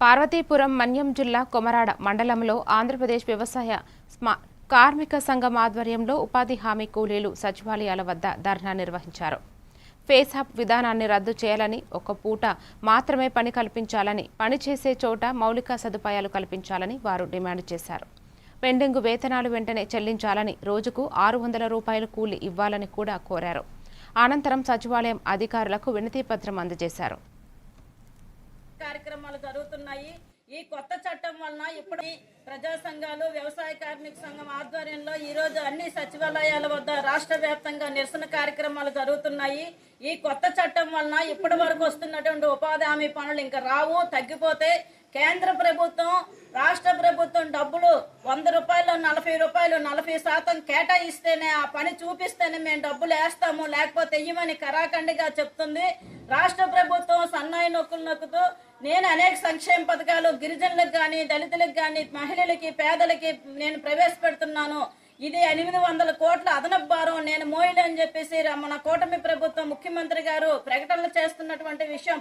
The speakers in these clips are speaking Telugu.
పార్వతీపురం మన్యం జిల్లా కొమరాడ మండలంలో ఆంధ్రప్రదేశ్ వ్యవసాయ కార్మిక సంఘం ఆధ్వర్యంలో ఉపాధి హామీ కూలీలు సచివాలయాల వద్ద ధర్నా నిర్వహించారు. ఫేస్ హబ్ విధానాన్ని రద్దు చేయాలని, ఒక పూట మాత్రమే పని కల్పించాలని, పనిచేసే చోట మౌలిక సదుపాయాలు కల్పించాలని వారు డిమాండ్ చేశారు. పెండింగ్ వేతనాలు వెంటనే చెల్లించాలని, రోజుకు 600 రూపాయలు కూలీ ఇవ్వాలని కూడా కోరారు. అనంతరం సచివాలయం అధికారులకు వినతి పత్రం అందజేశారు. కార్యక్రమాలు జరుగుతున్నాయి. ఈ కొత్త చట్టం వలన ఇప్పుడు ప్రజా సంఘాలు, వ్యవసాయ కార్మిక సంఘం ఆధ్వర్యంలో ఈ రోజు అన్ని సచివాలయాల వద్ద రాష్ట్ర వ్యాప్తంగా నిరసన కార్యక్రమాలు జరుగుతున్నాయి. ఈ కొత్త చట్టం వలన ఇప్పటి వరకు వస్తున్నటువంటి ఉపాధి హామీ పనులు ఇంకా రావు, తగ్గిపోతే కేంద్ర ప్రభుత్వం, రాష్ట్ర ప్రభుత్వం డబ్బులు 100 రూపాయలు, 40 రూపాయలు, 40% కేటాయిస్తేనే, ఆ పని చూపిస్తేనే మేము డబ్బులు వేస్తాము, లేకపోతే ఇవ్వమని కరాఖండిగా చెప్తుంది. రాష్ట్ర ప్రభుత్వం సన్నాయి నొక్కులు నొక్కుతూ నేను అనేక సంక్షేమ పథకాలు గిరిజనులకు కానీ, దళితులకు కానీ, మహిళలకి, పేదలకి నేను ప్రవేశపెడుతున్నాను, ఇది 800 కోట్ల అదనపు భారం నేను మోయలేని చెప్పేసి మన కూటమి ప్రభుత్వం, ముఖ్యమంత్రి గారు ప్రకటనలు చేస్తున్నటువంటి విషయం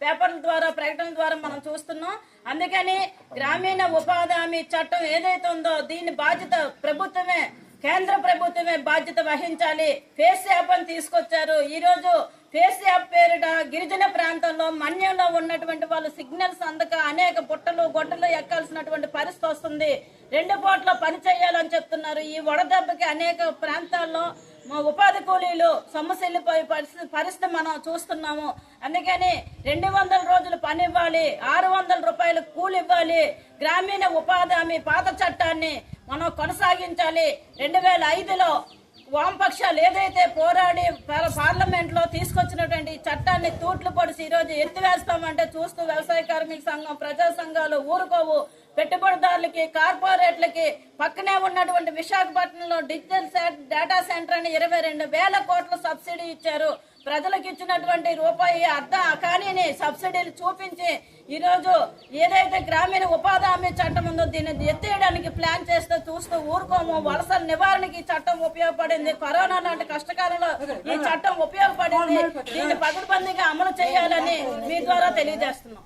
పేపర్ల ద్వారా, ప్రకటనల ద్వారా మనం చూస్తున్నాం. అందుకని గ్రామీణ ఉపాధి హామీ చట్టం ఏదైతే ఉందో దీని బాధ్యత ప్రభుత్వమే, కేంద్ర ప్రభుత్వమే బాధ్యత వహించాలి. ఫేస్ యాప్ అని తీసుకొచ్చారు. ఈ రోజు ఫేస్ యాప్ పేరిట గిరిజన ప్రాంతంలో మన్యంలో ఉన్నటువంటి వాళ్ళు సిగ్నల్స్ అందక అనేక పుట్టలు గొడ్డలు ఎక్కాల్సినటువంటి పరిస్థితి వస్తుంది. 2 పూట్ల పని చేయాలని చెప్తున్నారు. ఈ వడదెబ్బకి అనేక ప్రాంతాల్లో ఉపాధి కూలీలు సమస్యలపై పరిస్థితి మనం చూస్తున్నాము. అందుకని 200 రోజులు పని ఇవ్వాలి, 600 రూపాయలు కూలి ఇవ్వాలి. గ్రామీణ ఉపాధి హామీ పాత చట్టాన్ని మనం కొనసాగించాలి. 2005లో వామపక్షాలు ఏదైతే పోరాడి పార్లమెంట్ లో తీసుకొచ్చినటువంటి చట్టాన్ని తూట్లు పొడిచి ఈ రోజు ఎత్తివేస్తామంటే చూస్తూ వ్యవసాయ కార్మిక సంఘం, ప్రజా సంఘాలు ఊరుకోవు. పెట్టుబడిదారులకి, కార్పొరేట్లకి పక్కనే ఉన్నటువంటి విశాఖపట్నంలో డిజిటల్ డేటా సెంటర్ అని 22,000 కోట్ల సబ్సిడీ ఇచ్చారు. ప్రజలకు ఇచ్చినటువంటి రూపాయి కానీ సబ్సిడీలు చూపించి ఈ రోజు ఏదైతే గ్రామీణ ఉపాధి హామీ చట్టం ఉందో దీన్ని ఎత్తేయడానికి ప్లాన్ చేస్తూ చూస్తూ ఊరుకోము. వలసల నివారణకి ఈ చట్టం ఉపయోగపడింది. కరోనా లాంటి కష్టకాలంలో ఈ చట్టం ఉపయోగపడింది. దీన్ని పకడ్బందీగా అమలు చేయాలని మీ ద్వారా తెలియజేస్తున్నాం.